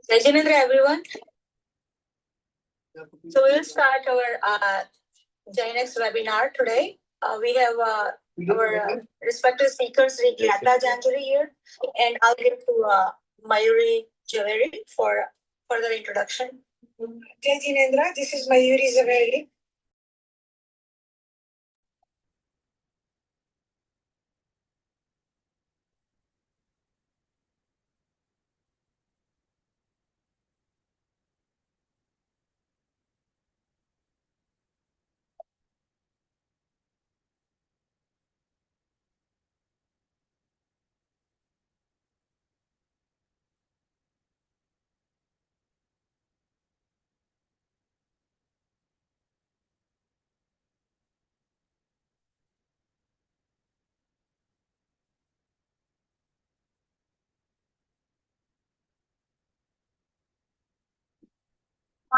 Jai Jinendra, everyone. So we'll start our JainX webinar today. We have our respected speakers, Gyata Jhanjhari here, and I'll give to Mayuri Jhaveri for further introduction. Jai Jinendra, this is Mayuri Jhaveri.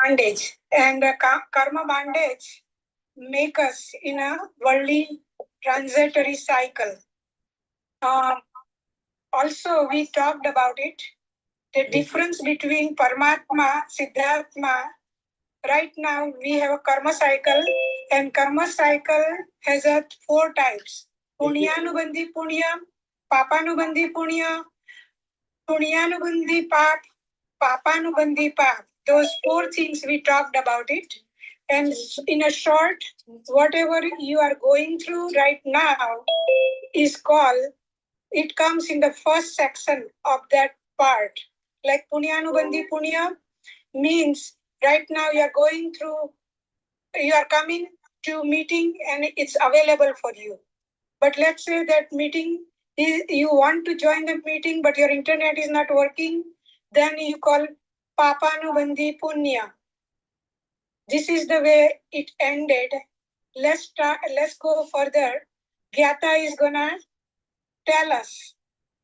Bondage and karma bondage make us in a worldly transitory cycle. Also, we talked about it. The difference between Paramatma, Siddhartma. Right now, we have a karma cycle, and karma cycle has 4 types: Punyanubandhi Punya, Papanubandhi Punya, Punyanubandhi Pap, Papanubandhi Pap. Those 4 things we talked about it. And in a short, whatever you are going through right now is called, it comes in the first section of that part. Like Punyanubandhi Punya means right now you are going through, you are coming to meeting and it's available for you. But let's say that meeting, you want to join the meeting, but your internet is not working, then you call Papanubandhi Punya. This is the way it ended. Let's go further. Gyata is gonna tell us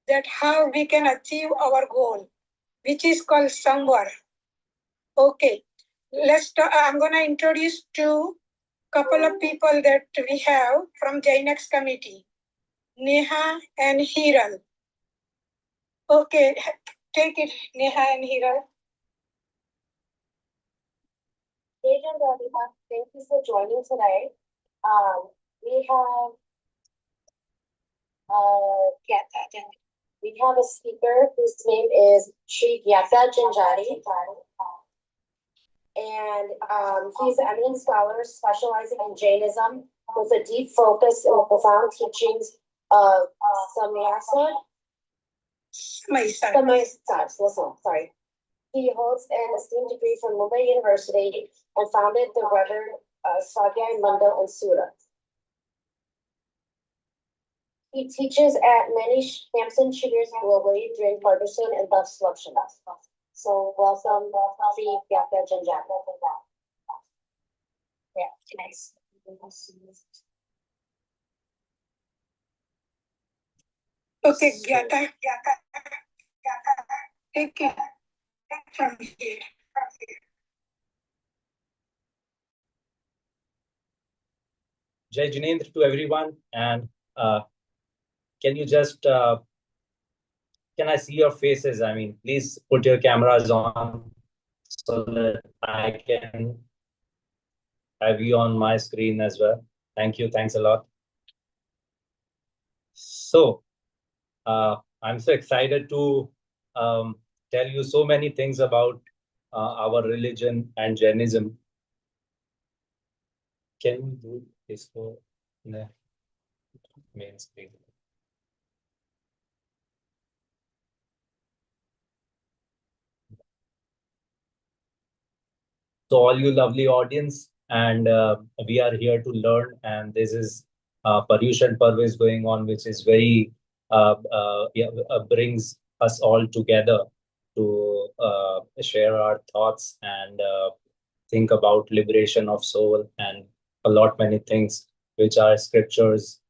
that how we can achieve our goal, which is called samvar. Okay, I'm gonna introduce two couple of people that we have from JainX committee, Neha and Hiral. Okay, take it, Neha and Hiral. Thank you for joining today. We have a speaker whose name is Sri Gyata Jhanjhari. And he's an eminent scholar specializing in Jainism with a deep focus in the profound teachings of Samyasa. Sorry. He holds an esteemed degree from Mumbai University and founded the Reverend Sadhya Mandal in Surat. He teaches at many camps and shivers globally during paryushan and love selection. So welcome, Sri Gyata Jhanjhari. Yeah, nice. Okay, Gyata, take it from here. Jai Jinendra to everyone, and can you just can I see your faces? I mean, please put your cameras on so that I can have you on my screen as well. Thank you. Thanks a lot. So I'm so excited to tell you so many things about our religion and Jainism. Can we do this for the main screen? So all you lovely audience, and we are here to learn, and this is Paryushan Parv is going on, which is very brings us all together to share our thoughts and think about liberation of soul and a lot many things which our scriptures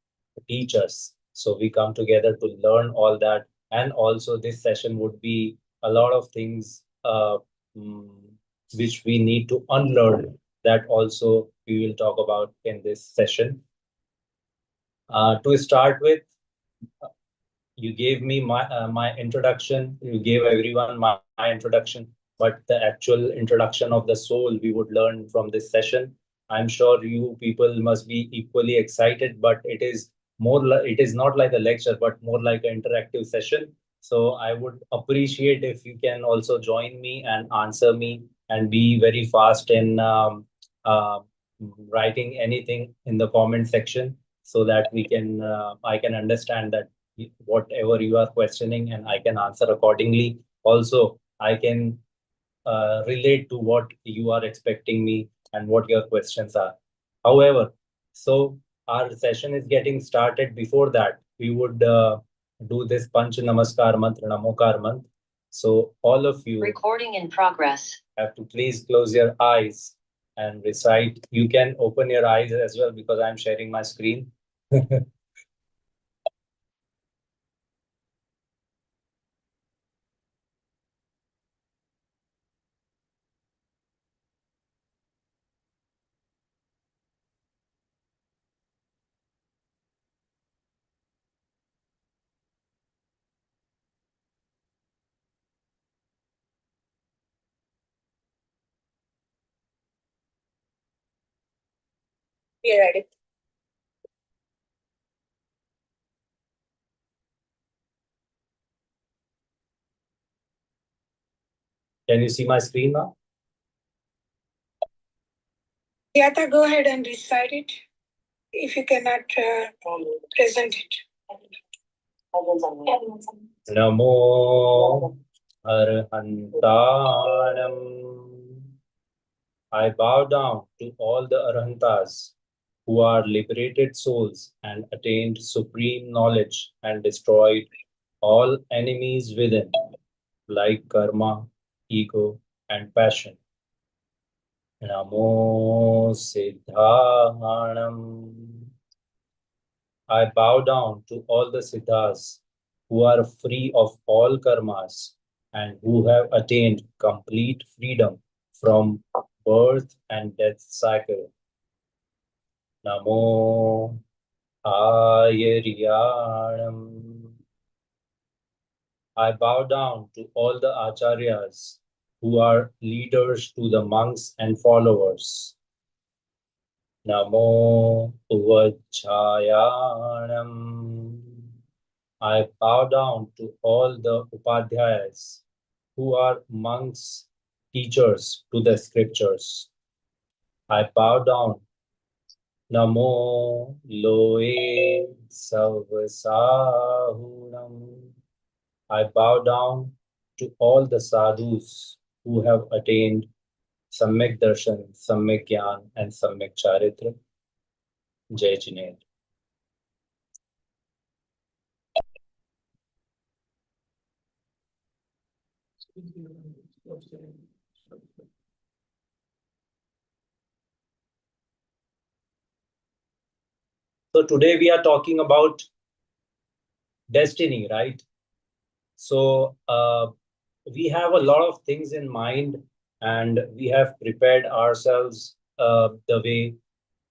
teach us. So we come together to learn all that, and also this session would be a lot of things which we need to unlearn. That also we will talk about in this session. To start with, you gave me my introduction. You gave everyone my introduction. but the actual introduction of the soul we would learn from this session. I'm sure you people must be equally excited, but it is not like a lecture, but more like an interactive session. So I would appreciate if you can also join me and answer me and be very fast in uh, writing anything in the comment section so that I can understand that whatever you are questioning and I can answer accordingly. Also, I can relate to what you are expecting me and what your questions are. However, so our session is getting started. Before that, we would do this Panch Namaskar Mantra, Namokar Mantra. So all of you Recording in progress. have to please close your eyes and recite. You can open your eyes as well because I'm sharing my screen. We are ready. Can you see my screen now? Gyata, go ahead and recite it if you cannot present it. Namo Arhantanam. I bow down to all the Arhantas who are liberated souls and attained supreme knowledge and destroyed all enemies within, like karma, ego, and passion. Namo Siddhanam. I bow down to all the Siddhas who are free of all karmas and who have attained complete freedom from birth and death cycle. Namo Ayaryanam. I bow down to all the acharyas who are leaders to the monks and followers. Namo Uvajjayanam. I bow down to all the upadhyayas who are monks, teachers to the scriptures. I bow down. Namo Loe Savasahunam. I bow down to all the sadhus who have attained Samyak Darshan, Samyak Gyan, and Samyak Charitra. Jai Jinet. So today we are talking about destiny, right? So we have a lot of things in mind, and we have prepared ourselves the way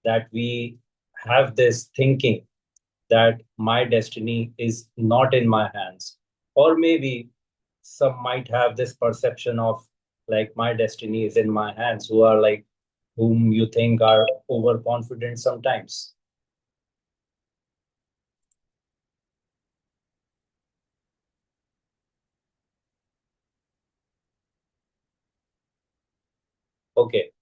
that we have this thinking that my destiny is not in my hands. Or maybe some might have this perception of like my destiny is in my hands, who are like whom you think are overconfident sometimes. Okay.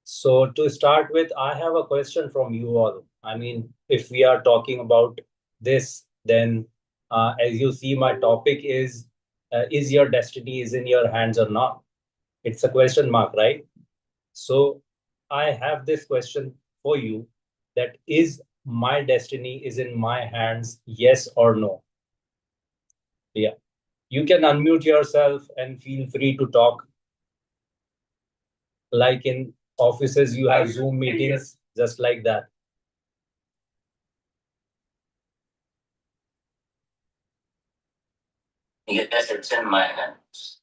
So to start with, I have a question from you all. I mean, if we are talking about this, then as you see, my topic is your destiny is in your hands or not? It's a question mark, right? So I have this question for you that is my destiny is in my hands, yes or no? Yeah. You can unmute yourself and feel free to talk. Like in offices, you have Zoom meetings, just like that. Yes, it's in my hands.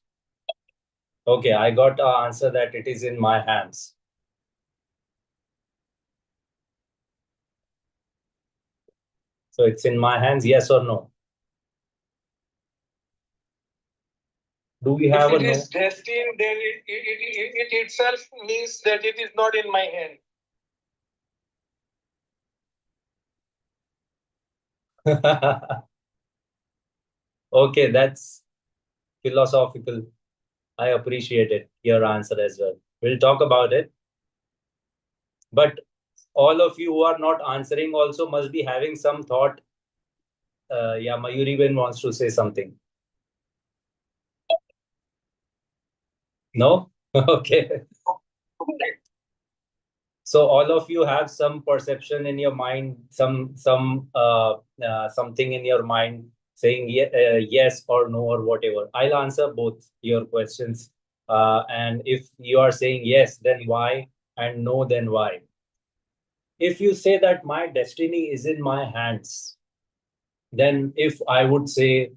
Okay, I got an answer that it is in my hands. So it's in my hands, yes or no? Do we If have a it no? is destined, then it itself means that it is not in my hand. Okay, that's philosophical. I appreciate it, your answer as well. We'll talk about it. But all of you who are not answering also must be having some thought. Yeah, Mayuri Ben wants to say something. No? Okay. So all of you have some perception in your mind, something in your mind saying yes or no or whatever. I'll answer both your questions. And if you are saying yes, then why? And no, then why? If you say that my destiny is in my hands, then if I would say,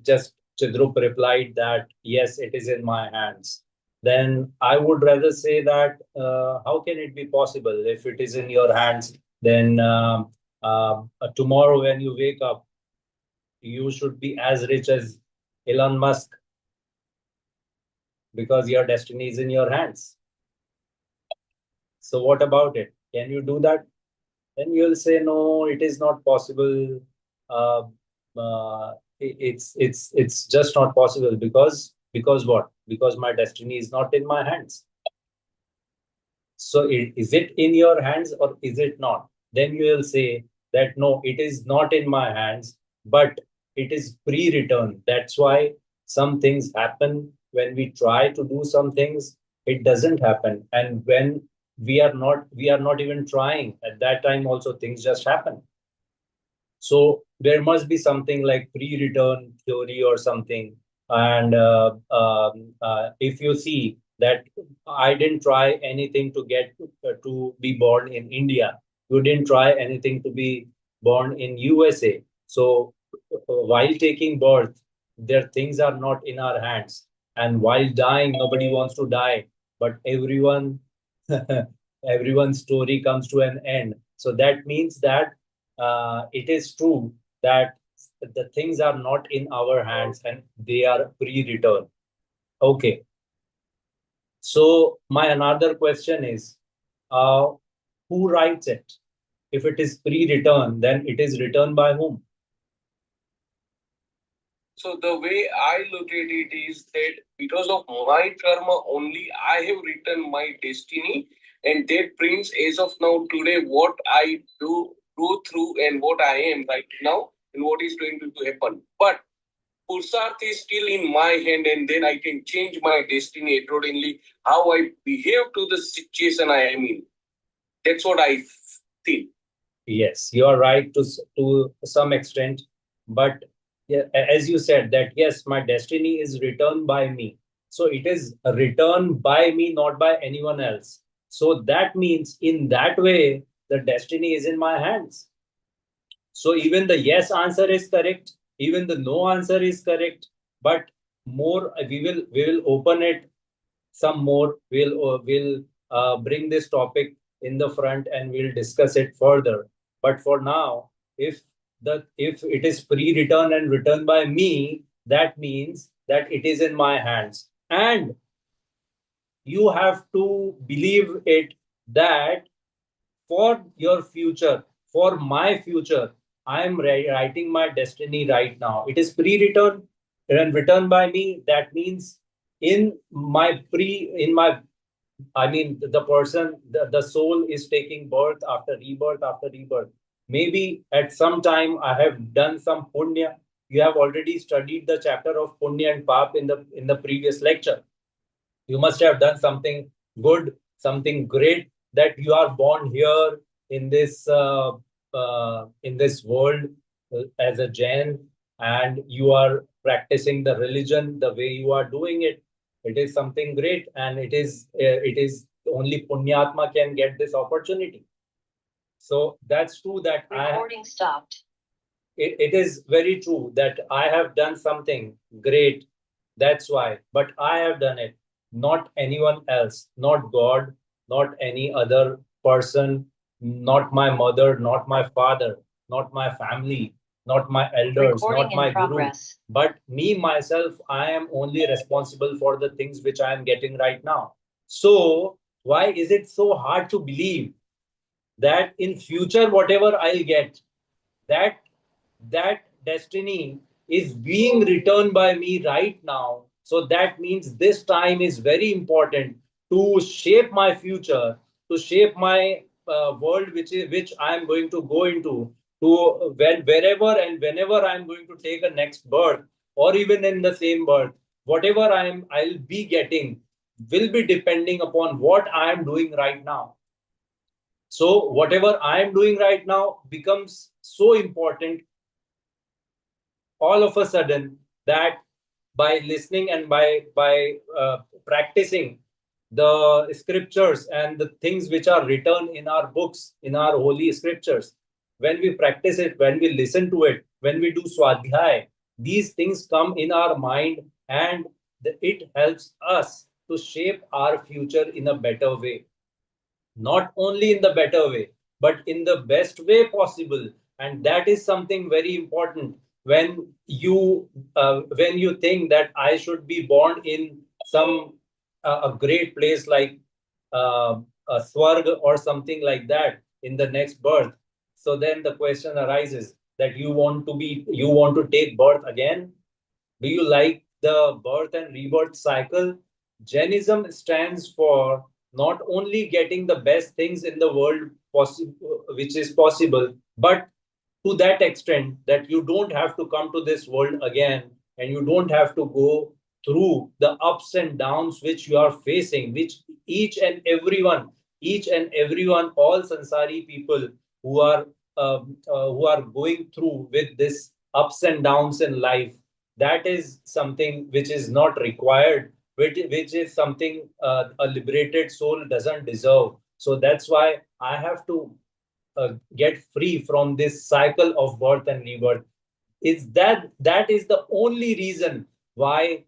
just Chidrup replied that, yes, it is in my hands, then I would rather say that, how can it be possible? If it is in your hands, then tomorrow when you wake up, you should be as rich as Elon Musk because your destiny is in your hands. So what about it? Can you do that? Then you'll say, no, it is not possible. Uh, it's just not possible because what? Because my destiny is not in my hands. So is it in your hands or is it not? Then you will say that no, it is not in my hands, but it is pre-written. That's why some things happen when we try to do some things, it doesn't happen. And when we are not even trying, at that time also things just happen. So there must be something like pre-return theory or something. And if you see that I didn't try anything to get to be born in India, you didn't try anything to be born in USA. So while taking birth, their things are not in our hands. And while dying, nobody wants to die, but everyone's story comes to an end. So that means that it is true that the things are not in our hands and they are pre-written. Okay. So my another question is, uh, who writes it? If it is pre-written, then it is written by whom? So the way I look at it is that because of my karma only, I have written my destiny, and that brings as of now today what I do go through and what I am right now and what is going to happen. But Pursarth is still in my hand, and then I can change my destiny accordingly how I behave to the situation I am in. That's what I think. Yes, you are right to some extent, but yeah, as you said that yes, my destiny is written by me. So it is written by me, not by anyone else. So that means in that way, the destiny is in my hands. So even the yes answer is correct, even the no answer is correct, but more we will open it some more. We'll bring this topic in the front and we'll discuss it further. But for now, if it is pre-written and written by me, that means that it is in my hands. And you have to believe it that for your future, for my future, I am writing my destiny right now. It is pre-written and written by me. That means in my I mean, the person, the soul is taking birth after rebirth after rebirth. Maybe at some time I have done some punya. You have already studied the chapter of punya and pap in the previous lecture. You must have done something good, something great, that you are born here in this world as a Jain, and you are practicing the religion the way you are doing it. It is something great, and it is only Punyatma can get this opportunity. So that's true that recording stopped. It is very true that I have done something great. That's why. But I have done it, not anyone else, not God, not any other person, not my mother, not my father, not my family. not my elders, not my guru, but me myself. I am only responsible for the things which I am getting right now. So why is it so hard to believe that in future whatever I'll get, that that destiny is being returned by me right now? So that means this time is very important to shape my future, to shape my world, which I am going to go into, to wherever and whenever I am going to take a next birth, or even in the same birth, whatever I'll be getting will be depending upon what I am doing right now. So whatever I am doing right now becomes so important all of a sudden, that by listening and by practicing the scriptures and the things which are written in our books, in our holy scriptures, when we practice it, when we listen to it, when we do swadhyay, these things come in our mind, and it helps us to shape our future in a better way, not only in the better way, but in the best way possible. And that is something very important. When you think that I should be born in some a great place like a swarg or something like that in the next birth, so then the question arises that you want to take birth again. Do you like the birth and rebirth cycle? Jainism stands for not only getting the best things in the world which is possible, but to that extent that you don't have to come to this world again, and you don't have to go through the ups and downs which you are facing, which each and everyone, all sansari people who are going through with this ups and downs in life, that is something which is not required, which is something a liberated soul doesn't deserve. So that's why I have to get free from this cycle of birth and rebirth. That is the only reason why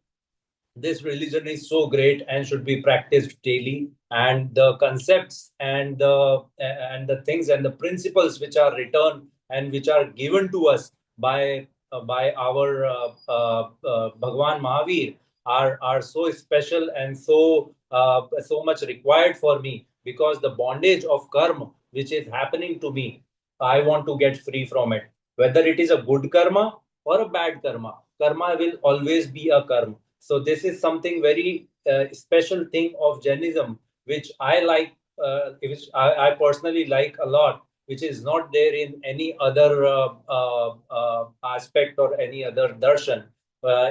this religion is so great and should be practiced daily. And the concepts and the things and the principles which are written and which are given to us by our Bhagwan Mahavir are so special and so much required for me, because the bondage of karma which is happening to me, I want to get free from it. Whether it is a good karma or a bad karma, karma will always be a karma. So this is something very special thing of Jainism, which I like, I personally like a lot, which is not there in any other aspect or any other darshan,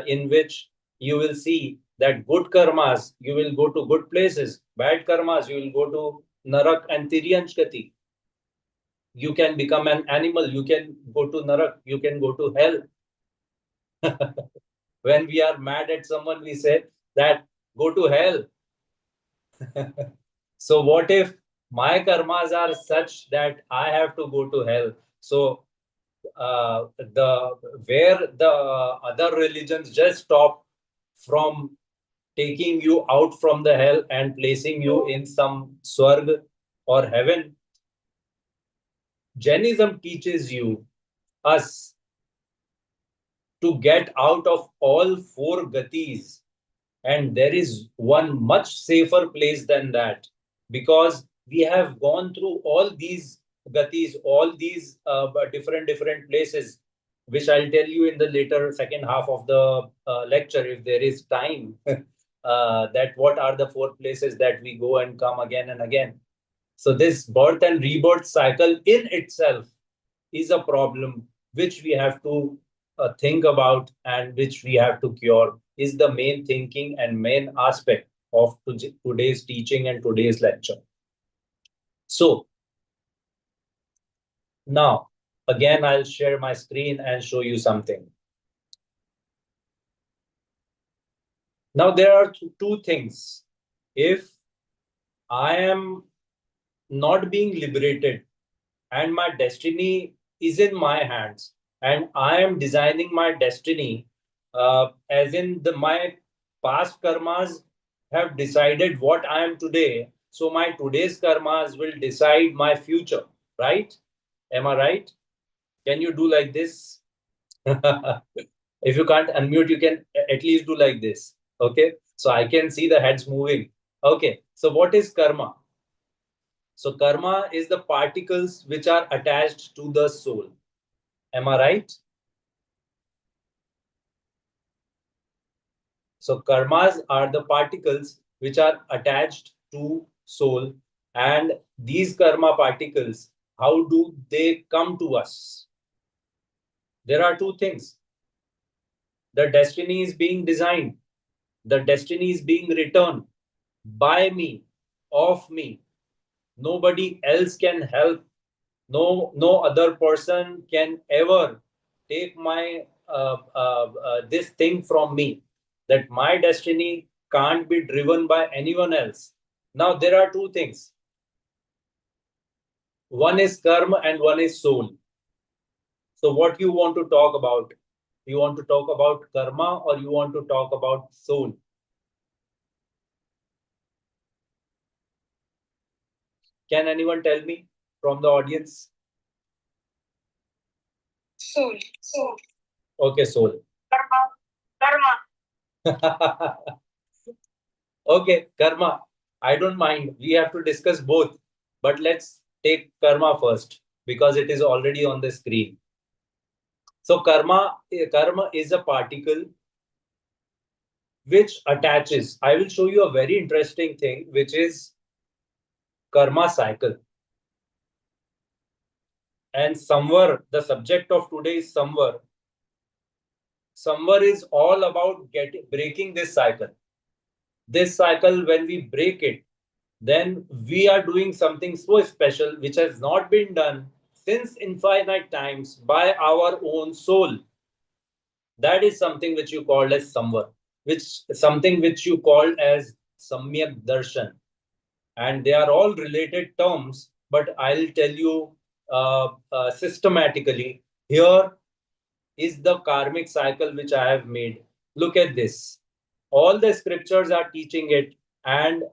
in which you will see that good karmas, you will go to good places, bad karmas, you will go to Narak and Tiryanshkati. You can become an animal, you can go to Narak, you can go to hell. When we are mad at someone, we say that go to hell. So what if my karmas are such that I have to go to hell? So the where the other religions just stop from taking you out from the hell and placing you in some swarg or heaven, Jainism teaches us to get out of all four gatis. And there is one much safer place than that, because we have gone through all these gatis, all these different places, which I'll tell you in the later second half of the lecture if there is time. That what are the four places that we go and come again and again. So this birth and rebirth cycle in itself is a problem which we have to think about and which we have to cure, is the main thinking and main aspect of today's teaching and today's lecture. So now, again, I'll share my screen and show you something. Now, there are two things. If I am not being liberated and my destiny is in my hands, and I am designing my destiny, as in my past karmas have decided what I am today, so my today's karmas will decide my future, right? Am I right? Can you do like this? If you can't unmute, you can at least do like this. Okay. So I can see the heads moving. Okay. So what is karma? So karma is the particles which are attached to the soul. Am I right? So karmas are the particles which are attached to soul, and these karma particles, how do they come to us? There are two things. The destiny is being designed. The destiny is being written by me, of me. Nobody else can help. No other person can ever take my this thing from me. That my destiny can't be driven by anyone else. Now there are two things. One is karma and one is soul. So what you want to talk about? You want to talk about karma or you want to talk about soul? Can anyone tell me from the audience? Soul. Soul. Okay, soul. Karma. Karma. Okay, karma. I don't mind. We have to discuss both. But let's take karma first because it is already on the screen. So karma is a particle which attaches. I will show you a very interesting thing, which is karma cycle. And somewhere, the subject of today is somewhere. Somewhere is all about breaking this cycle. This cycle, when we break it, then we are doing something so special which has not been done since infinite times by our own soul. That is something which you call as samvar, which something which you call as samyak darshan. And they are all related terms, but I'll tell you systematically. Here is the karmic cycle which I have made. Look at this. All the scriptures are teaching it, and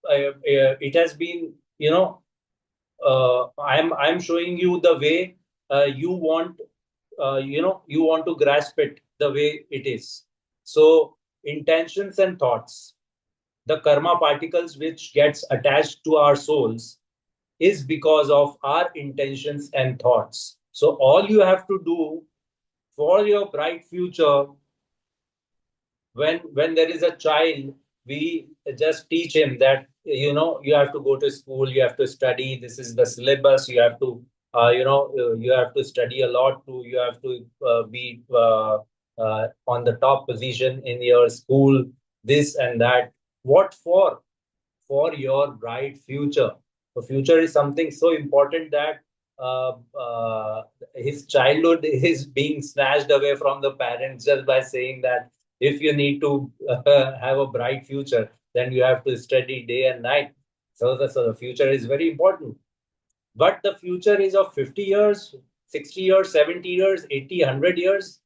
it has been, I'm showing you the way you want, you want to grasp it the way it is. So intentions and thoughts, the karma particles which gets attached to our souls is because of our intentions and thoughts. So all you have to do for your bright future, when there is a child, we just teach him that you have to go to school, you have to study, this is the syllabus, you have to you have to study a lot, to you have to be on the top position in your school, this and that. What for your bright future. The future is something so important that uh, uh, his childhood is being snatched away from the parents just by saying that if you need to have a bright future, then you have to study day and night. So the future is very important. But the future is of 50 years, 60 years, 70 years, 80, 100 years.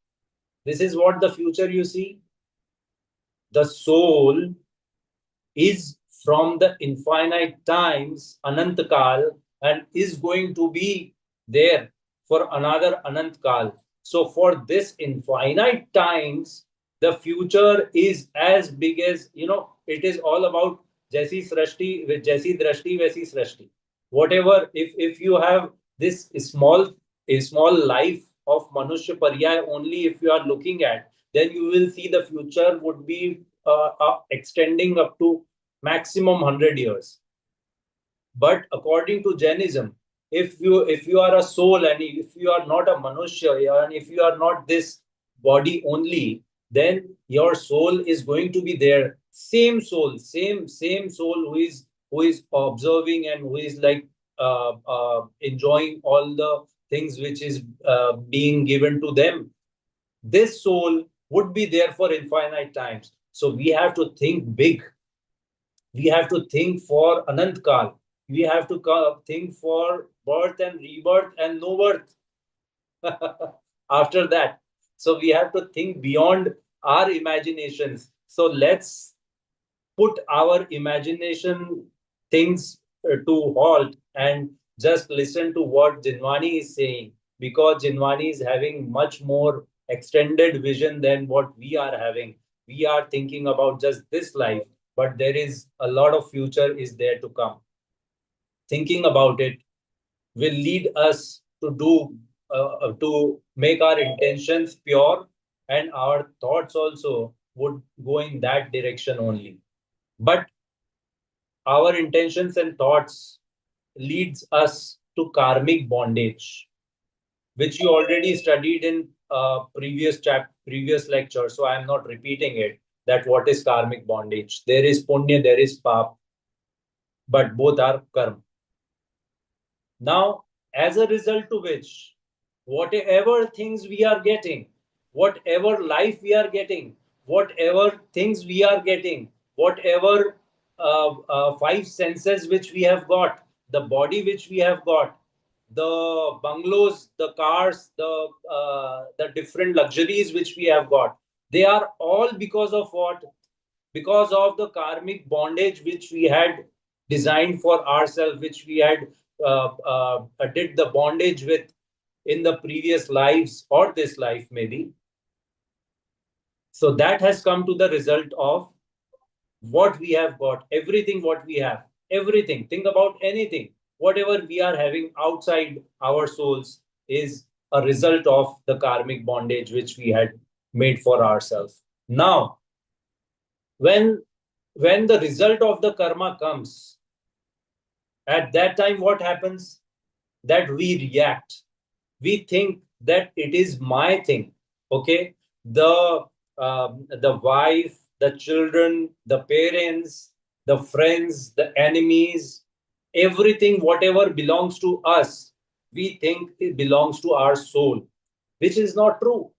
This is what the future you see. The soul is from the infinite times, Anantakal, and is going to be there for another Anantkal. So for this infinite times, the future is as big as, it is all about Jaisi Srashti, with Jaisi Drashti, Vaisi Srashti. Whatever, if you have this small life of Manushya Paryay only, if you are looking at, then you will see the future would be extending up to maximum 100 years. But according to Jainism, if you are a soul and if you are not a manushya and if you are not this body only, then your soul is going to be there. Same soul, same soul who is observing and who is like enjoying all the things which is being given to them. This soul would be there for infinite times. So we have to think big. We have to think for Anant Kal. We have to think for birth and rebirth and no birth after that. So we have to think beyond our imaginations. So let's put our imagination things to halt and just listen to what Jinwani is saying. because Jinwani is having much more extended vision than what we are having. We are thinking about just this life, but there is a lot of future is there to come. Thinking about it will lead us to do to make our intentions pure, and our thoughts also would go in that direction only. But our intentions and thoughts leads us to karmic bondage, which you already studied in previous lecture, so I am not repeating it. That what is karmic bondage? There is punya, there is pap, but both are karma. Now, as a result to which, whatever things we are getting, whatever life we are getting, whatever things we are getting, whatever five senses which we have got, the body which we have got, the bungalows, the cars, the different luxuries which we have got, they are all because of what? Because of the karmic bondage which we had designed for ourselves, which we had did the bondage with in the previous lives or this life maybe. So that has come to the result of what we have got, everything what we have, everything. Think about anything, whatever we are having outside our souls is a result of the karmic bondage which we had made for ourselves. Now, when the result of the karma comes, at that time what happens? That we react, we think that it is my thing. Okay, the wife, the children, the parents, the friends, the enemies, everything whatever belongs to us, we think it belongs to our soul, which is not true.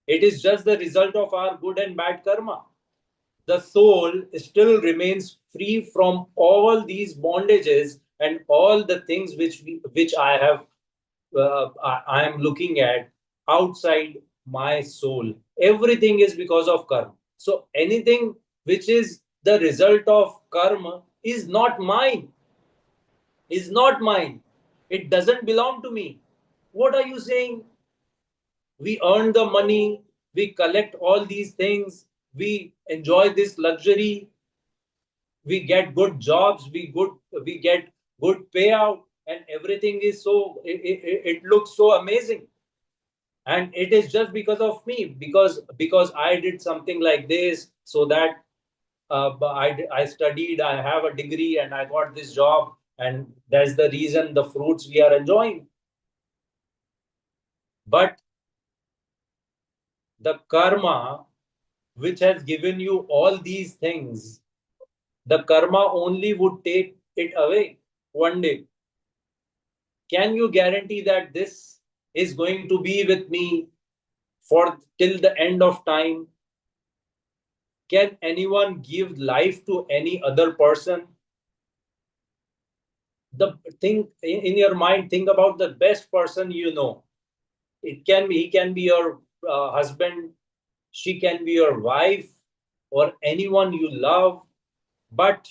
It is just the result of our good and bad karma. The soul still remains free from all these bondages and all the things which I have I am looking at outside my soul. Everything is because of karma. So anything which is the result of karma is not mine. Is not mine. It doesn't belong to me. What are you saying? We earn the money, we collect all these things, we enjoy this luxury, we get good jobs, we get good payout, and everything is so it looks so amazing. And it is just because of me, because I did something like this, so that I studied, I have a degree, and I got this job, and that's the reason the fruits we are enjoying. But the karma which has given you all these things, the karma only would take it away one day. Can you guarantee that this is going to be with me for till the end of time? Can anyone give life to any other person? The thing in your mind, think about the best person you know. He can be your husband, she can be your wife, or anyone you love. But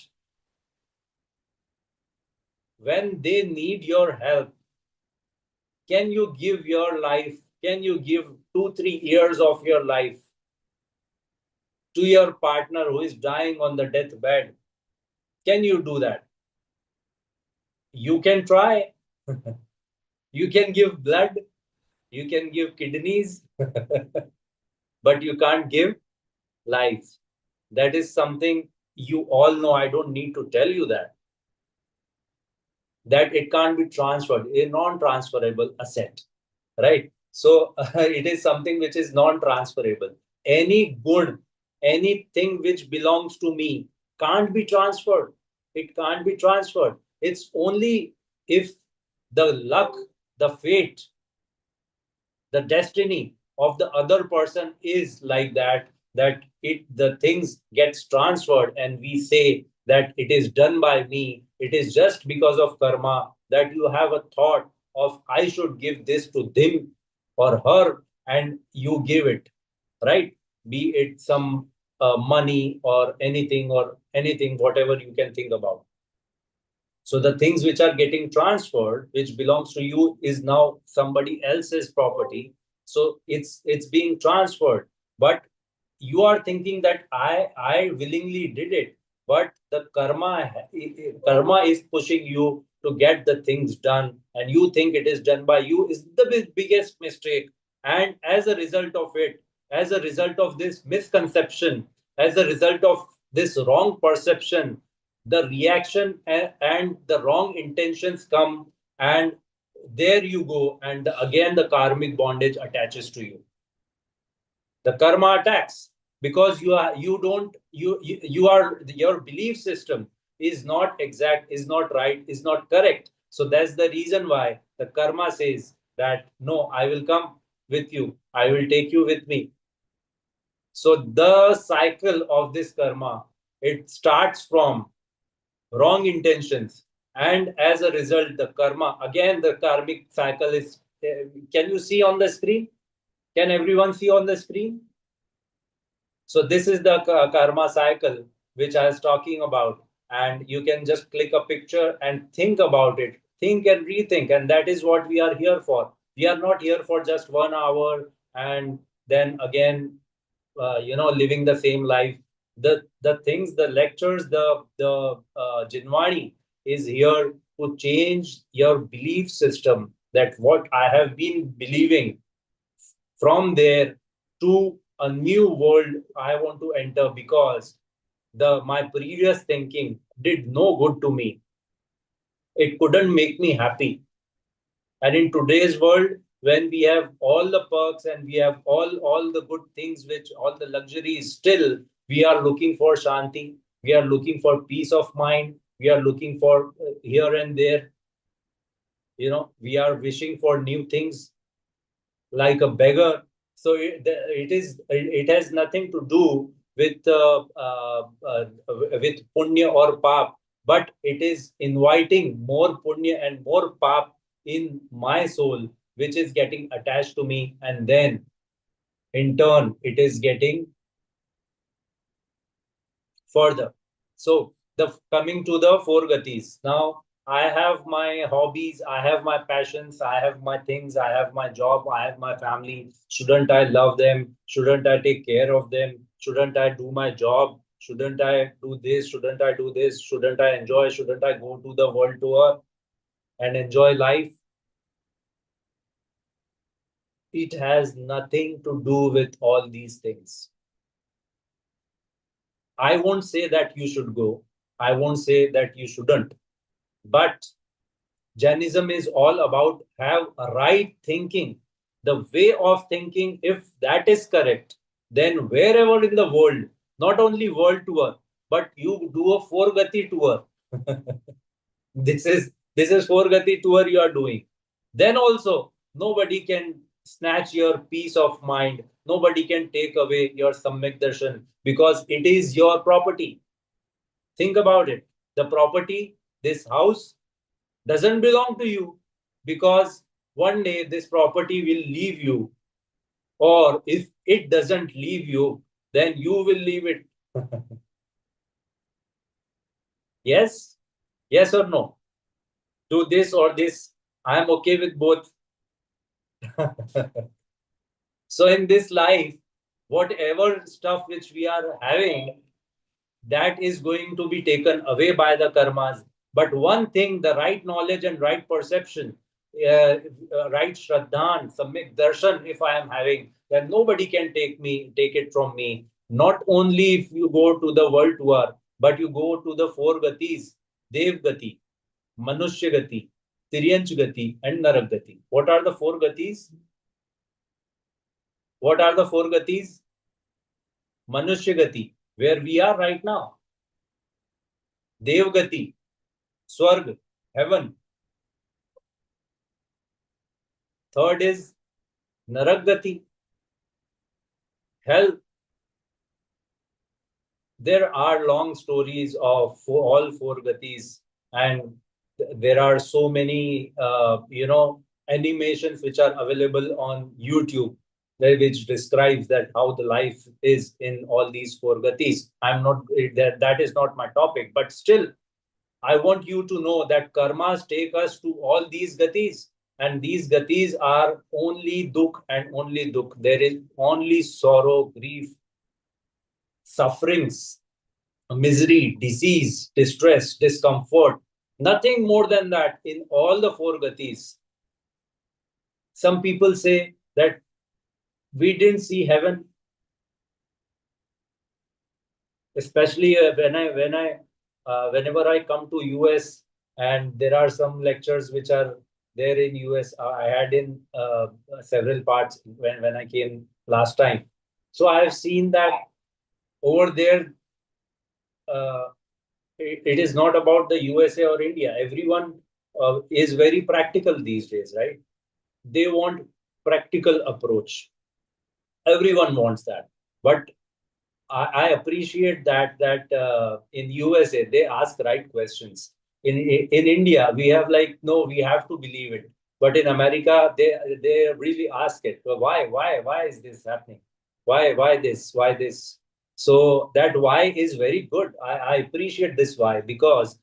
when they need your help, can you give your life? Can you give 2, 3 years of your life to your partner who is dying on the deathbed? Can you do that? You can try. You can give blood, you can give kidneys, but you can't give life. That is something you all know. I don't need to tell you that. That it can't be transferred, a non-transferable asset, right? So it is something which is non-transferable. Any good, anything which belongs to me can't be transferred. It can't be transferred. It's only if the luck, the fate, the destiny of the other person is like that, that it the things gets transferred, and we say that it is done by me. It is just because of karma that you have a thought of I should give this to them or her, and you give it, right? Be it some money or anything, whatever you can think about. So the things which are getting transferred, which belongs to you, is now somebody else's property. So it's being transferred. But you are thinking that I willingly did it, but the karma is pushing you to get the things done, and you think it is done by you, is the biggest mistake. And as a result of it, as a result of this misconception, as a result of this wrong perception, the reaction and the wrong intentions come, and there you go, and again the karmic bondage attaches to you. The karma attacks, because you don't you are, your belief system is not exact, is not right, is not correct. So that's the reason why the karma says that no, I will come with you, I will take you with me. So the cycle of this karma, it starts from wrong intentions, and as a result the karma, again the karmic cycle is, can you see on the screen? Can everyone see on the screen? So this is the karma cycle which I was talking about. And you can just click a picture and think about it, think and rethink. And that is what we are here for. We are not here for just 1 hour and then again, living the same life. The things, the lectures, the Jinwani is here to change your belief system. That what I have been believing, from there to a new world I want to enter, because the my previous thinking did no good to me. It couldn't make me happy. And in today's world, when we have all the perks and we have all the good things, which all the luxuries, still we are looking for shanti, we are looking for peace of mind, we are looking for here and there, we are wishing for new things like a beggar. So it has nothing to do with punya or pap, but it is inviting more punya and more pap in my soul, which is getting attached to me, and then in turn it is getting further. So the coming to the four gatis. Now I have my hobbies, I have my passions, I have my things, I have my job, I have my family. Shouldn't I love them? Shouldn't I take care of them? Shouldn't I do my job? Shouldn't I do this? Shouldn't I do this? Shouldn't I enjoy? Shouldn't I go to the world tour and enjoy life? It has nothing to do with all these things. I won't say that you should go. I won't say that you shouldn't. But Jainism is all about have a right thinking. The way of thinking, if that is correct, then wherever in the world, not only world tour, but you do a four gati tour. This is four gati tour you are doing. Then also nobody can snatch your peace of mind. Nobody can take away your samyak darshan, because it is your property. Think about it. The property, this house, doesn't belong to you, because one day this property will leave you, or if it doesn't leave you, then you will leave it. Yes? Yes or no? Do this or this. I am okay with both. So in this life, whatever stuff which we are having, that is going to be taken away by the karmas. But one thing, the right knowledge and right perception, right shraddhan, samyak darshan, if I am having, then nobody can take it from me. Not only if you go to the world tour, but you go to the four gatis, Dev Gati, Manushya Gati, Tiryanch Gati, and Narak Gati. What are the four gatis? What are the four gatis? Manushya Gati, where we are right now. Devgati, Swarg, heaven. Third is Naragati, hell. There are long stories of all four gatis, and there are so many, animations which are available on YouTube, which describes that how the life is in all these four gatis. I'm not that is not my topic, but still I want you to know that karmas take us to all these gatis, and these gatis are only dukh and only dukh. There is only sorrow, grief, sufferings, misery, disease, distress, discomfort. Nothing more than that in all the four gatis. Some people say that we didn't see heaven, especially whenever I come to US, and there are some lectures which are there in US. I had in several parts when I came last time. So I have seen that over there, uh, it is not about the USA or India. Everyone is very practical these days, right? They want practical approach. Everyone wants that, but I appreciate that in USA they ask right questions. In India we have like, no, we have to believe it, but in America they really ask it. Well, why is this happening? Why this? Why this? So that why is very good. I appreciate this why, because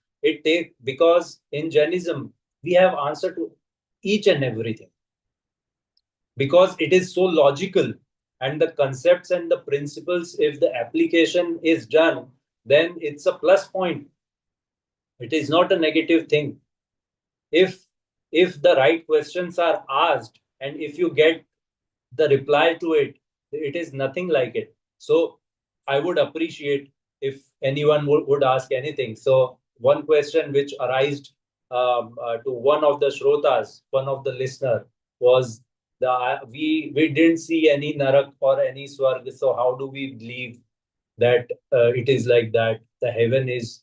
because in Jainism we have answer to each and everything, because it is so logical, and the concepts and the principles, if the application is done, then it's a plus point. It is not a negative thing. If the right questions are asked, and if you get the reply to it, it is nothing like it. So I would appreciate if anyone would ask anything. So one question which arose to one of the shrotas, one of the listener, was we didn't see any narak or any swarg. So how do we believe that it is like that? The heaven is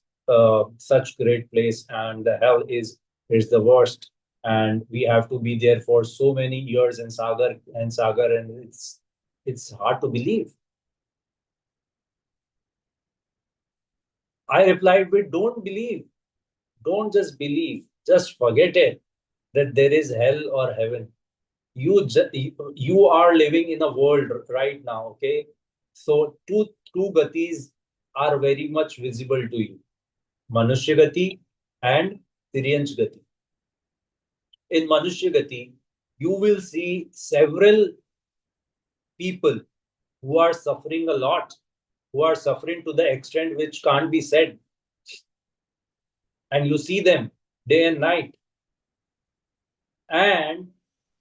such great place, and the hell is the worst, and we have to be there for so many years in sagar, and it's hard to believe. I replied, we don't believe. Don't just believe. Just forget it that there is hell or heaven. You are living in a world right now, okay? So two gatis are very much visible to you: Manushya Gati and Tiryansh Gati. In Manushya Gati, you will see several people who are suffering a lot, who are suffering to the extent which can't be said. And you see them day and night. And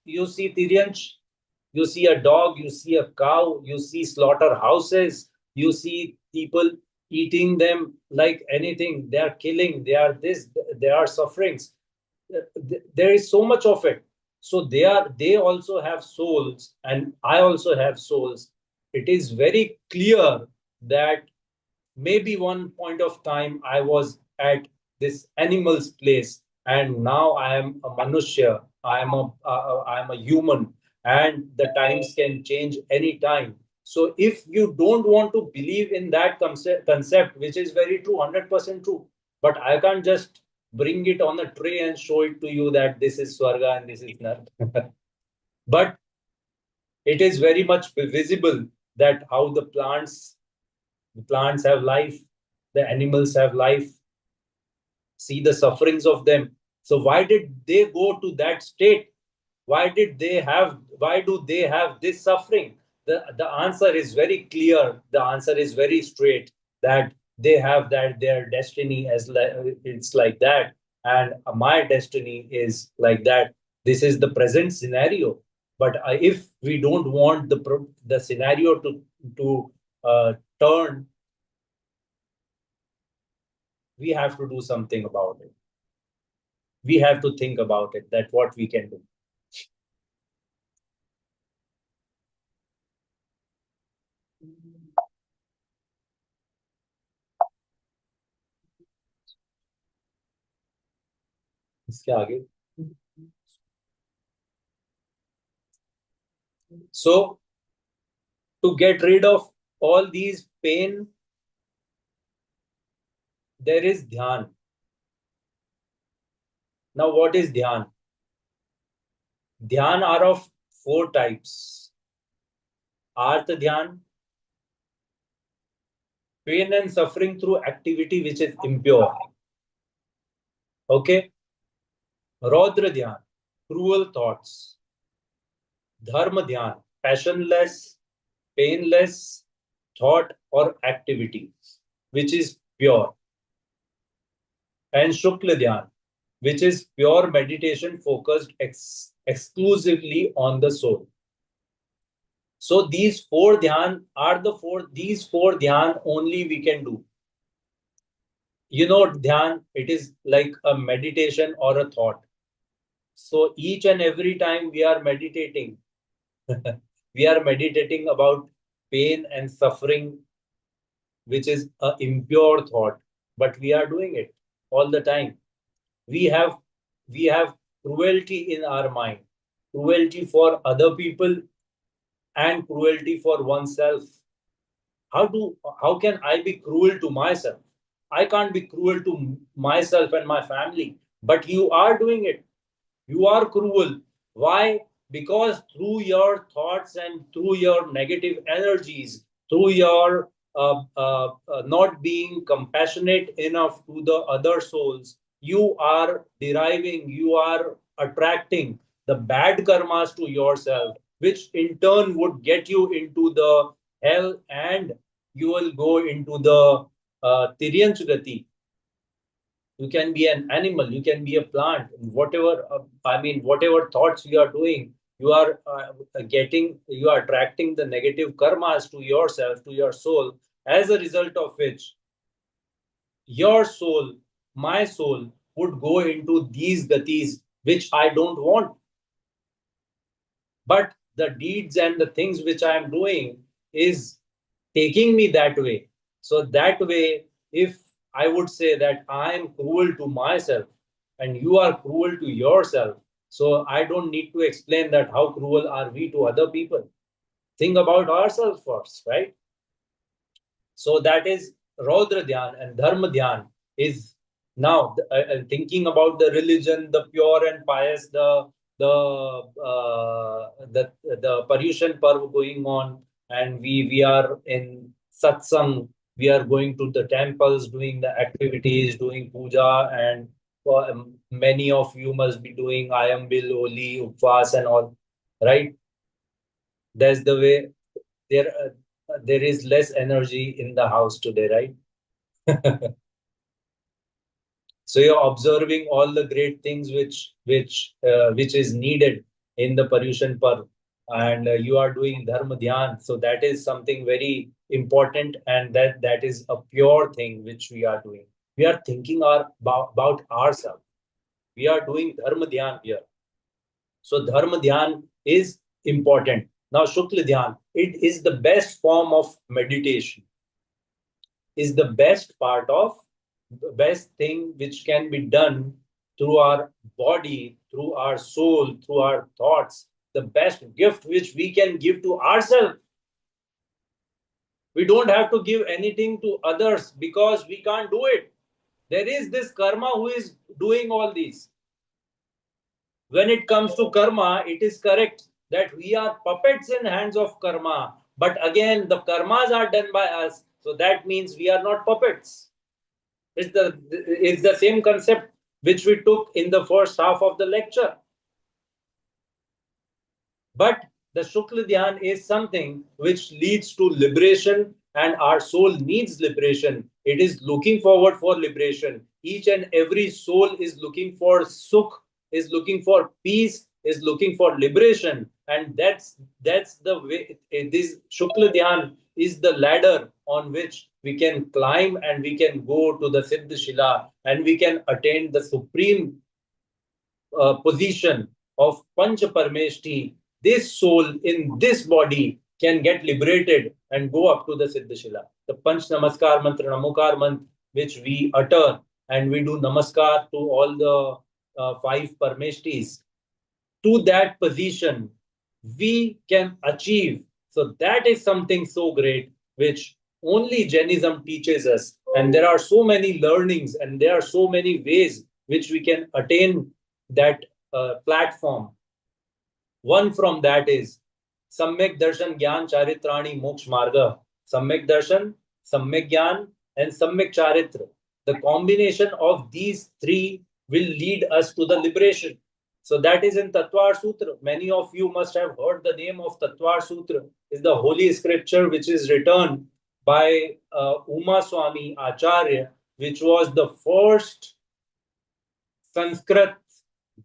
you see Tiryansh, you see a dog, you see a cow, you see slaughterhouses, you see people eating them like anything. They are killing, they are this, they are sufferings. There is so much of it. So they also have souls, and I also have souls. It is very clear that maybe one point of time I was at this animal's place, and now I am a manushya. I am a human, and the times can change any time. So if you don't want to believe in that concept, which is very true, 100% true, but I can't just bring it on a tray and show it to you that this is swarga and this is nark. But it is very much visible that how the plants have life, the animals have life. See the sufferings of them. So why did they go to that state? Why do they have this suffering? The answer is very clear. The answer is very straight, that they have that their destiny as it's like that, and my destiny is like that. This is the present scenario. But if we don't want the scenario to turn, we have to do something about it. We have to think about it, that what we can do. इसके आगे. So to get rid of all these pain, there is dhyan. Now what is dhyan? Dhyan are of four types: artha dhyan, pain and suffering through activity which is impure; Okay. Raudra Dhyan, cruel thoughts. Dharma Dhyan, passionless, painless thought or activity, which is pure. And Shukla Dhyan, which is pure meditation focused exclusively on the soul. So these four dhyan are these four dhyan only we can do. You know, dhyan, it is like a meditation or a thought. So each and every time we are meditating, we are meditating about pain and suffering, which is an impure thought, but we are doing it all the time. We have we have cruelty in our mind, cruelty for other people and cruelty for oneself. How can I be cruel to myself? I can't be cruel to myself and my family, but you are doing it. You are cruel. Why? Because through your thoughts and through your negative energies, through your not being compassionate enough to the other souls, you are deriving, you are attracting the bad karmas to yourself, which in turn would get you into the hell, and you will go into the Tiryanch Gati. You can be an animal, you can be a plant, whatever. Whatever thoughts you are doing, you are you are attracting the negative karmas to yourself, to your soul, as a result of which your soul, my soul, would go into these gatis, which I don't want. But the deeds and the things which I am doing is taking me that way. So that way, if I would say that I am cruel to myself and you are cruel to yourself, so I don't need to explain that how cruel are we to other people. Think about ourselves first, right? So that is Raudra Dhyan, and Dharma Dhyan is now thinking about the religion, the pure and pious, the Paryushan Parv going on, and we are in satsang. We are going to the temples, doing the activities, doing puja, and many of you must be doing Ayambil, Oli, Upvas, and all, right? That's the way there is less energy in the house today, right? So you're observing all the great things which is needed in the Paryushan Parv, and you are doing Dharma Dhyan. So that is something very important, and that is a pure thing which we are doing. We are thinking about ourselves. We are doing Dharma Dhyan here. So Dharma Dhyan is important. Now Shukla Dhyan, it is the best form of meditation, is the best part of the best thing which can be done through our body, through our soul, through our thoughts, the best gift which we can give to ourselves. We don't have to give anything to others because we can't do it. There is this karma who is doing all these. When it comes to karma, it is correct that we are puppets in hands of karma. But again, the karmas are done by us. So that means we are not puppets. It's the same concept which we took in the first half of the lecture. But the Shukla Dhyan is something which leads to liberation, and our soul needs liberation. It is looking forward for liberation. Each and every soul is looking for sukh, is looking for peace, is looking for liberation. And that's the way. This Shukla Dhyan is the ladder on which we can climb, and we can go to the Siddh Shila, and we can attain the supreme position of Panch Parmeshti. This soul in this body can get liberated and go up to the Siddhashila. The Panch Namaskar Mantra, Namokar Mantra, which we utter, and we do Namaskar to all the five Parmeshtis. To that position, we can achieve. So that is something so great, which only Jainism teaches us. And there are so many learnings, and there are so many ways which we can attain that platform. One from that is Samyak Darshan Gyan Charitrani Moksha Marga. Samyak Darshan, Samyak Gyan, and Samyak Charitra. The combination of these three will lead us to the liberation. So that is in Tatvar Sutra. Many of you must have heard the name of Tatvar Sutra. Is the holy scripture which is written by Uma Swami Acharya, which was the first Sanskrit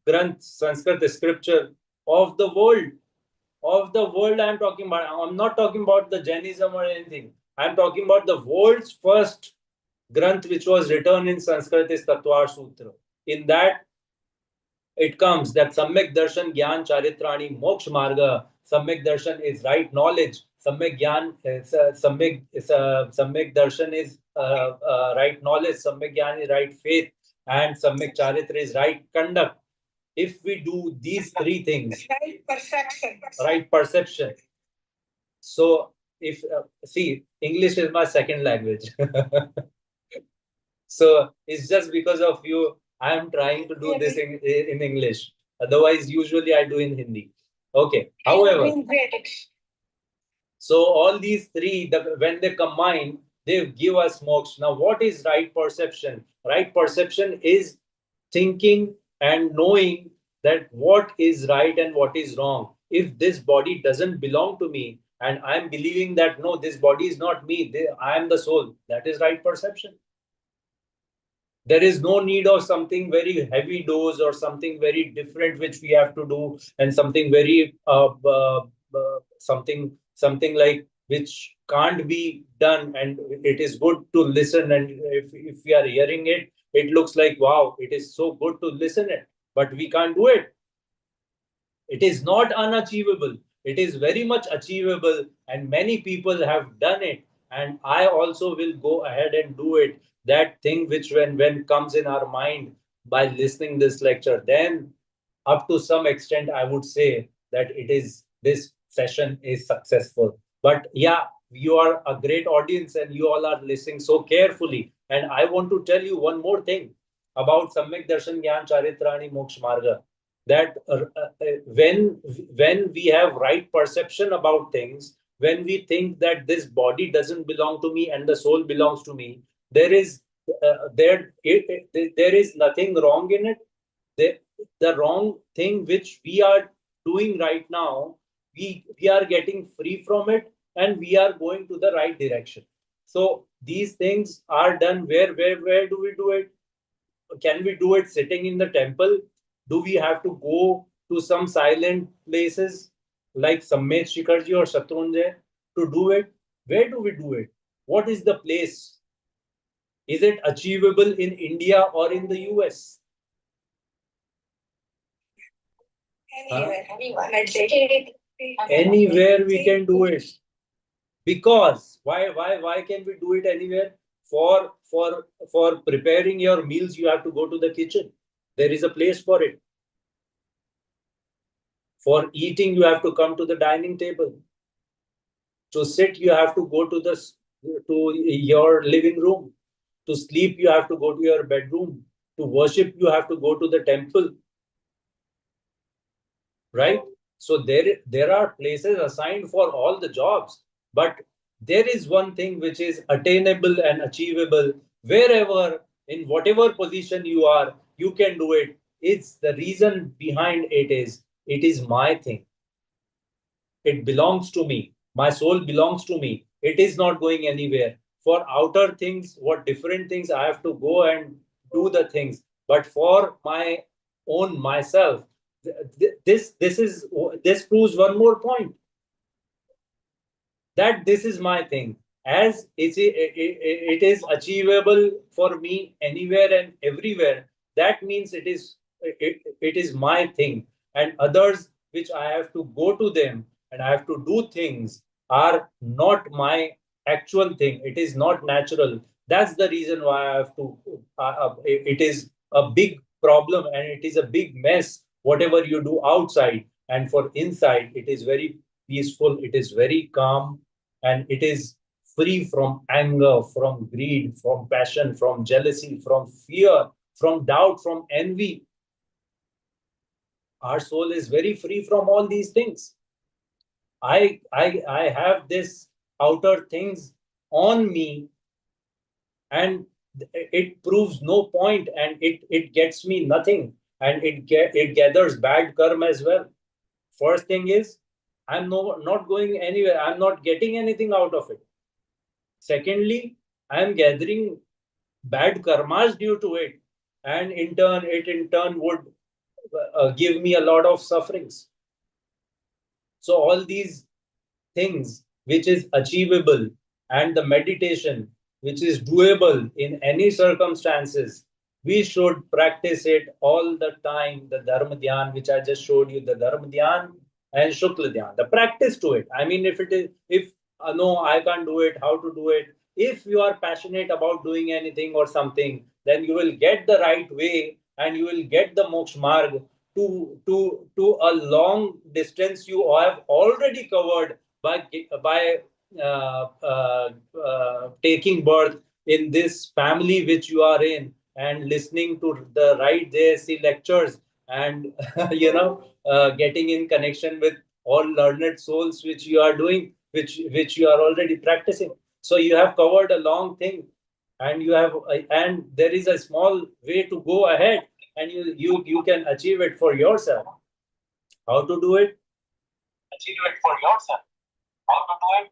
Granth, Sanskrit scripture of the world. Of the world, I'm talking about. I'm not talking about the Jainism or anything. I'm talking about the world's first Granth which was written in Sanskrit is Tatvar Sutra. In that, it comes that Samyak Darshan Gyan Charitrani Moksha Marga. Samyak Darshan is right knowledge. Samyak Gyan Samyak Darshan is right knowledge. Samyak Gyan is right faith, and Samyak Charitra is right conduct. If we do these three things, right perception. So if see, English is my second language. So it's just because of you, I am trying to do this in English. Otherwise, usually I do in Hindi. Okay. However, so all these three, when they combine, they give us moksha. Now, what is right perception? Right perception is thinking and knowing that what is right and what is wrong. If this body doesn't belong to me, and I'm believing that no, this body is not me, I am the soul, that is right perception. There is no need of something very heavy dose or something very different which we have to do, and something very something like which can't be done. And it is good to listen, and if we are hearing it, it looks like wow, it is so good to listen it, but we can't do it. It is not unachievable. It is very much achievable, and many people have done it. And I also will go ahead and do it. That thing which when comes in our mind by listening this lecture, then up to some extent, I would say that it is this session is successful. But yeah, you are a great audience and you all are listening so carefully. And I want to tell you one more thing about Samyak Darshan Gyan Charitrani Moksha Marga, that when we have right perception about things, when we think that this body doesn't belong to me and the soul belongs to me, there is there is nothing wrong in it. The wrong thing which we are doing right now, we are getting free from it, and we are going to the right direction. So these things are done. Where do we do it? Can we do it sitting in the temple? Do we have to go to some silent places like Sammet Shikharji or Shatrunjay to do it? Where do we do it? What is the place? Is it achievable in India or in the US? Anywhere we can do it. Because why can we do it anywhere? For preparing your meals, you have to go to the kitchen. There is a place for it. For eating, you have to come to the dining table. To sit, you have to go to your living room. To sleep, you have to go to your bedroom. To worship, you have to go to the temple. Right? So there are places assigned for all the jobs, but there is one thing which is attainable and achievable wherever, in whatever position you are, you can do it. It's the reason behind it is my thing. It belongs to me. My soul belongs to me. It is not going anywhere. For outer things, what different things I have to go and do the things. But for my own myself, this proves one more point, that this is my thing. As it is achievable for me anywhere and everywhere, that means it is my thing. And others which I have to go to them and I have to do things are not my actual thing. It is not natural. That's the reason why I have to. It is a big problem and it is a big mess. Whatever you do outside, and for inside, it is very peaceful. It is very calm, and it is free from anger, from greed, from passion, from jealousy, from fear, from doubt, from envy. Our soul is very free from all these things. I have this outer things on me, and it proves no point, and it gets me nothing, and it gathers bad karma as well. First thing is, I'm not going anywhere. I'm not getting anything out of it. Secondly, I'm gathering bad karmas due to it, and in turn would give me a lot of sufferings. So all these things which is achievable, and the meditation which is doable in any circumstances, we should practice it all the time. The dharma dhyan which I just showed you, the dharma dhyan and shukla dhyan, the practice to it. I mean, if no, I can't do it, how to do it? If you are passionate about doing anything or something, then you will get the right way, and you will get the moksha marg to a long distance you have already covered by taking birth in this family which you are in, and listening to the right JSC lectures, and getting in connection with all learned souls which you are doing, which you are already practicing. So you have covered a long thing, and and there is a small way to go ahead, and you can achieve it for yourself. How to do it? Achieve it for yourself. How to do it?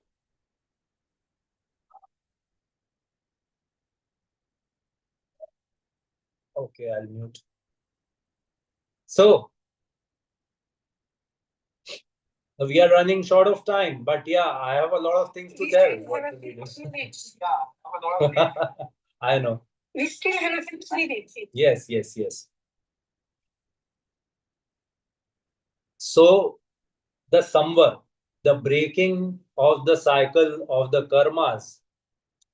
Okay, I'll mute. So we are running short of time, but yeah, I have a lot of things to tell. What will we do? Yeah, I have a lot of things. I know. We still have a few minutes. Yes, yes, yes. So the samvar, the breaking of the cycle of the karmas,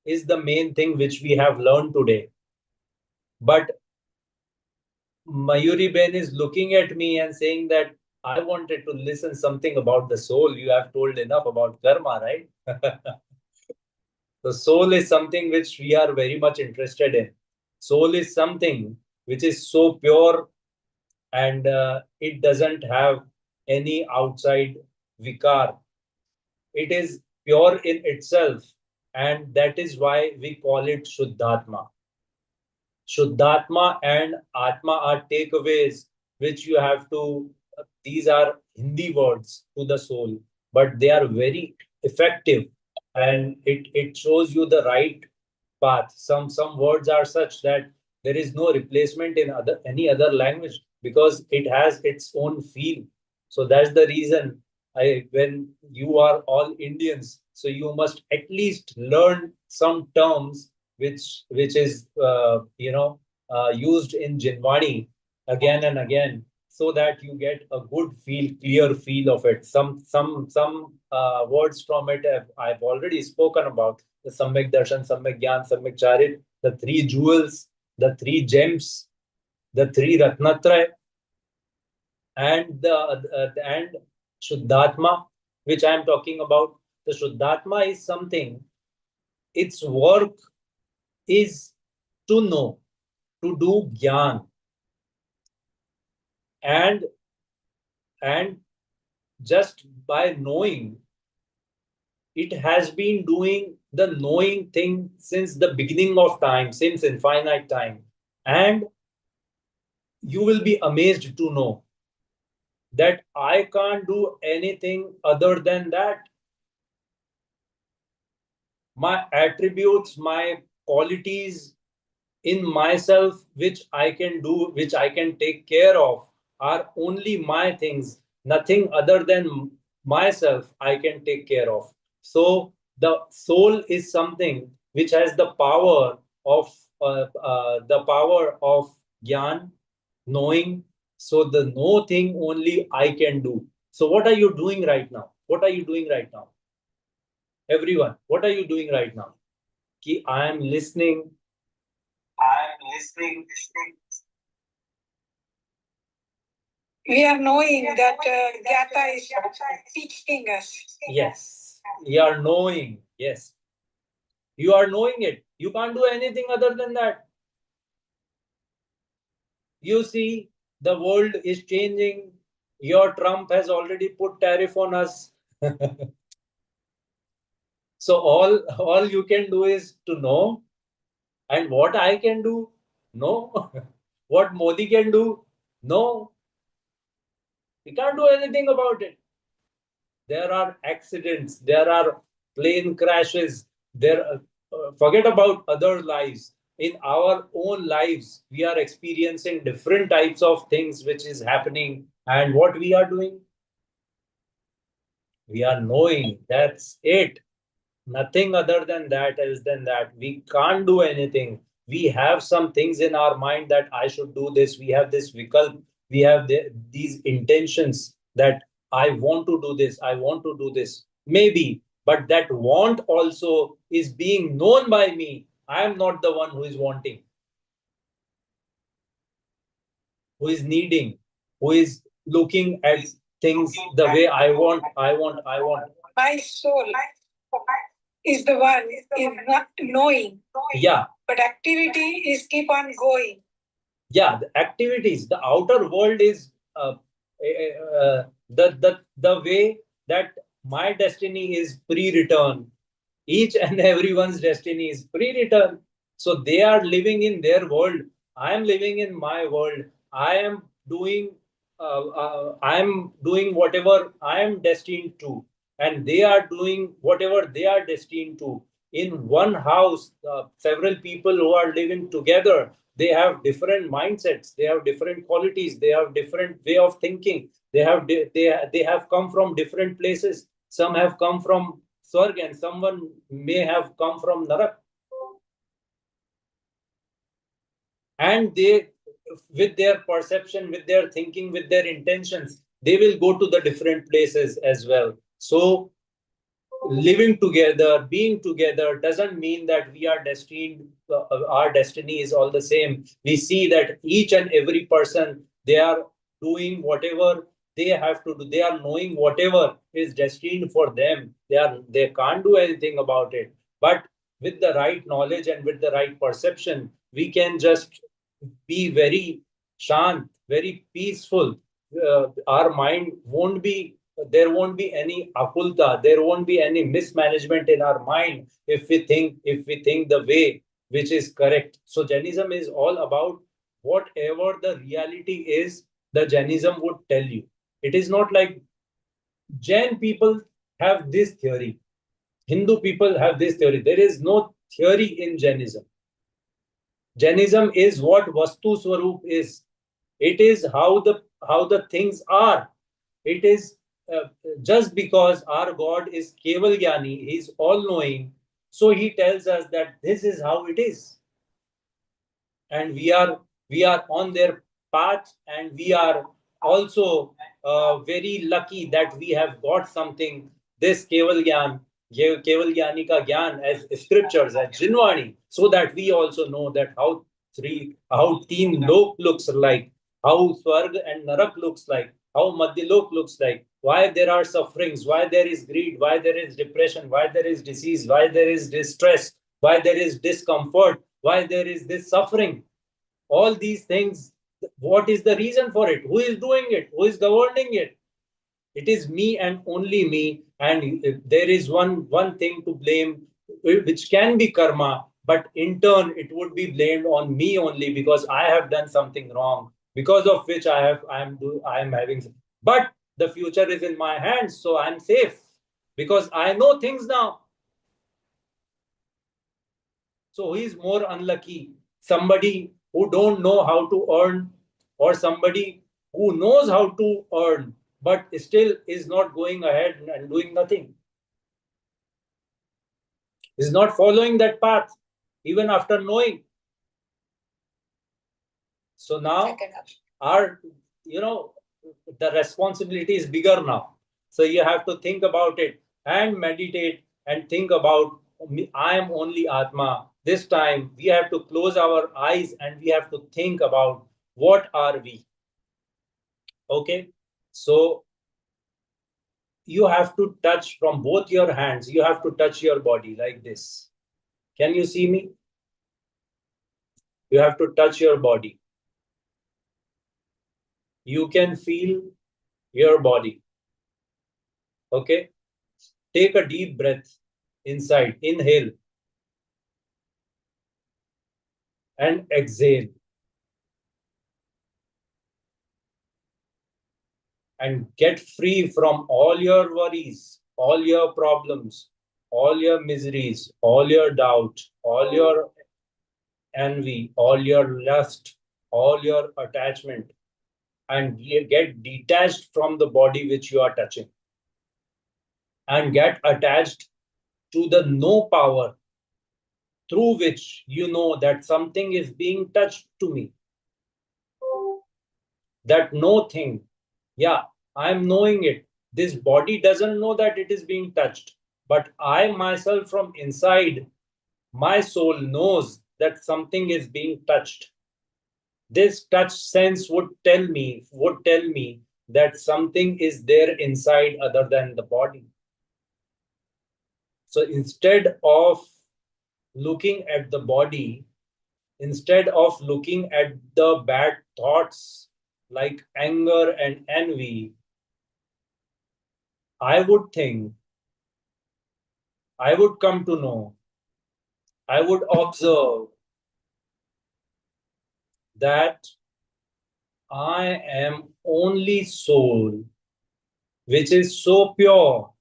is the main thing which we have learned today. But Mayuri Ben is looking at me and saying that I wanted to listen something about the soul. You have told enough about karma, right? The soul is something which we are very much interested in. Soul is something which is so pure, and it doesn't have any outside vikar. It is pure in itself, and that is why we call it Shuddhatma. Shuddhatma and Atma are takeaways which you have to, these are Hindi words to the soul, but they are very effective, and it shows you the right path. Some words are such that there is no replacement in any other language, because it has its own feel. So that's the reason when you are all Indians, so you must at least learn some terms which is used in Jinwani again and again, so that you get a good feel, clear feel of it. Some words from it I've already spoken about: the Samyak Darshan, Samyak Gyan, Samyak Charit, the three jewels, the three gems, the three Ratnatraya, and and Shuddhatma, which I am talking about. The Shuddhatma is something, its work is to know, to do Gyan, and and just by knowing, it has been doing the knowing thing since the beginning of time, since infinite time. And you will be amazed to know that I can't do anything other than that. My attributes, my qualities in myself, which I can do, which I can take care of, are only my things. Nothing other than myself I can take care of. So the soul is something which has the power of gyan, knowing. So the know thing only I can do. So what are you doing right now? What are you doing right now? Everyone, what are you doing right now? Ki I am listening. I'm listening. We are knowing that Gyata is teaching us. Yes, you are knowing. Yes, you are knowing it. You can't do anything other than that. You see, the world is changing. Your Trump has already put tariff on us. So all you can do is to know And what I can do? No. What Modi can do? No. We can't do anything about it. There are accidents, there are plane crashes, forget about other lives. In our own lives, we are experiencing different types of things which is happening. And what we are doing? We are knowing. That's it. Nothing other than that else than that. We can't do anything. We have some things in our mind that I should do this. We have this vikalp. We have these intentions that I want to do this. I want to do this. Maybe, but that want also is being known by me. I am not the one who is wanting, who is needing, who is looking at things the way I want, I want, I want. My soul is the one is not knowing. Yeah. But activity is keep on going. Yeah, the activities, the outer world is the way that my destiny is pre-written. Each and everyone's destiny is pre-written. So they are living in their world. I am living in my world. I am doing whatever I am destined to, and they are doing whatever they are destined to. In one house, several people who are living together, they have different mindsets, they have different qualities, they have different way of thinking, they have come from different places. Some have come from Swarg and someone may have come from Narak. And they, with their perception, with their thinking, with their intentions, they will go to the different places as well. So living together, being together doesn't mean that we are destined, our destiny is all the same. We see that each and every person, they are doing whatever they have to do. They are knowing whatever is destined for them. They can't do anything about it. But with the right knowledge and with the right perception, we can just be very shant, very peaceful. Our mind won't be, there won't be any akulta, there won't be any mismanagement in our mind if we think the way which is correct. So Jainism is all about whatever the reality is, the Jainism would tell you. It is not like Jain people have this theory, Hindu people have this theory. There is no theory in Jainism. Jainism is what Vastu Swarup is. It is how the things are. It is just because our God is Keval Gyani, He is all knowing. So He tells us that this is how it is, and we are on their path, and we are also very lucky that we have got something, this Keval Gyan, Keval Gyani ka Gyan, as scriptures, as Jinwani, so that we also know that how teen lok looks like, how Swarg and Narak looks like, how Madhyalok looks like, why there are sufferings, why there is greed, why there is depression, why there is disease, why there is distress, why there is discomfort, why there is this suffering. All these things, what is the reason for it? Who is doing it? Who is governing it? It is me and only me. And there is one thing to blame, which can be karma, but in turn it would be blamed on me only because I have done something wrong, because of which I am having. But the future is in my hands, so I'm safe because I know things now. So he is more unlucky. Somebody who don't know how to earn, or somebody who knows how to earn, but still is not going ahead and doing nothing. Is not following that path, even after knowing. So now our, the responsibility is bigger now. So you have to think about it and meditate and think about, I am only Atma. This time we have to close our eyes and we have to think about what are we. Okay. So you have to touch from both your hands. You have to touch your body like this. Can you see me? You have to touch your body. You can feel your body. Okay. Take a deep breath inside. Inhale. and exhale. And get free from all your worries, all your problems, all your miseries, all your doubt, all your envy, all your lust, all your attachment, and get detached from the body which you are touching. And get attached to the no power through which you know that something is being touched to me. That no thing, yeah, I'm knowing it. This body doesn't know that it is being touched, but I myself from inside, my soul knows that something is being touched. This touch sense would tell me that something is there inside other than the body. So instead of looking at the body, instead of looking at the bad thoughts like anger and envy, I would think, I would come to know, I would observe that I am only soul which is so pure,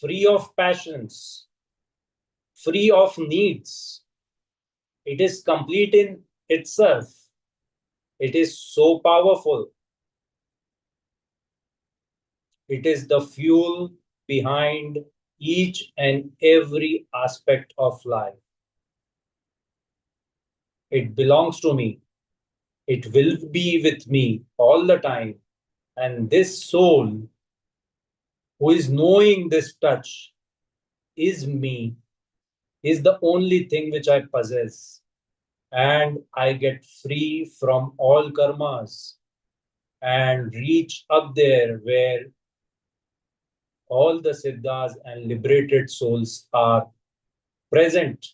free of passions, free of needs. It is complete in itself. It is so powerful. It is the fuel behind each and every aspect of life. It belongs to me. It will be with me all the time. And this soul who is knowing this touch is me, is the only thing which I possess. And I get free from all karmas and reach up there where all the siddhas and liberated souls are present.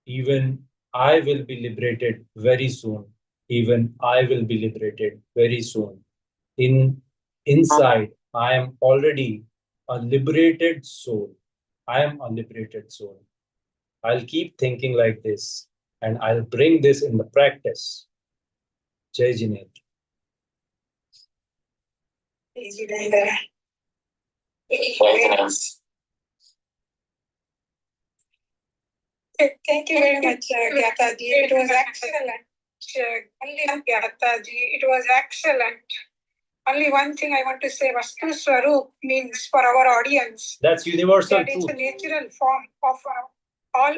Even I will be liberated very soon. Even I will be liberated very soon. Inside, I am already a liberated soul. I am a liberated soul. I'll keep thinking like this and I'll bring this in the practice. Jai Jinet. Thank you very much, Gyata ji. It was excellent. Gyata ji, it was excellent. Only one thing I want to say, Vastu Swarup means for our audience. That's universal that truth. It's a natural form of all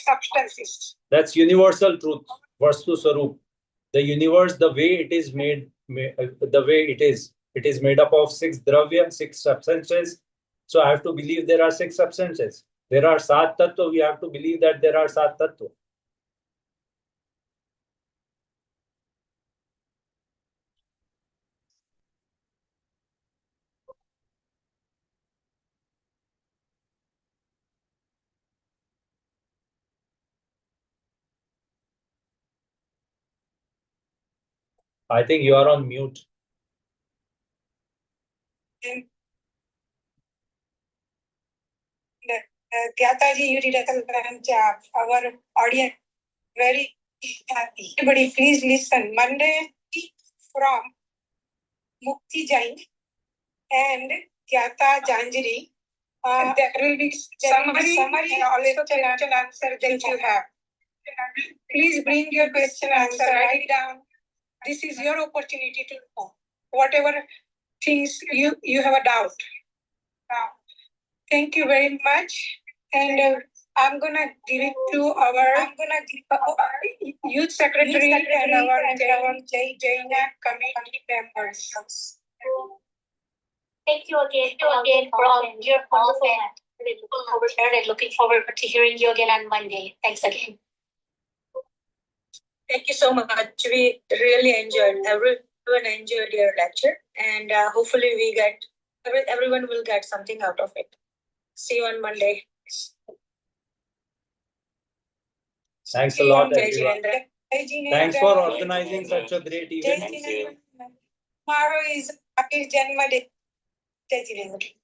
substances. That's universal truth. Vastu Swarup. The universe, the way it is made, the way it is made up of 6 dravya, 6 substances. So I have to believe there are 6 substances. There are 7 tattva. We have to believe that there are 7 tattva. I think you are on mute. Gyata ji, you did a excellent job. Our audience very happy. Everybody, please listen. Monday from Mukti Jain and Gyata Jhanjhari. There will be summary and also question answer that you have. Please bring your question answer, write it down. This is your opportunity to know whatever things you have a doubt. Thank you very much. And I'm gonna give it to our youth secretary and our JainX committee members. Thank you again for all your wonderful and looking forward to hearing you again on Monday. Thanks again. Thank you so much. We really enjoyed. Everyone enjoyed your lecture, and hopefully everyone will get something out of it. See you on Monday. Thanks a lot, everyone. Thanks for organizing such a great event. Tomorrow is Akil Janma Day. Jai Jinendra.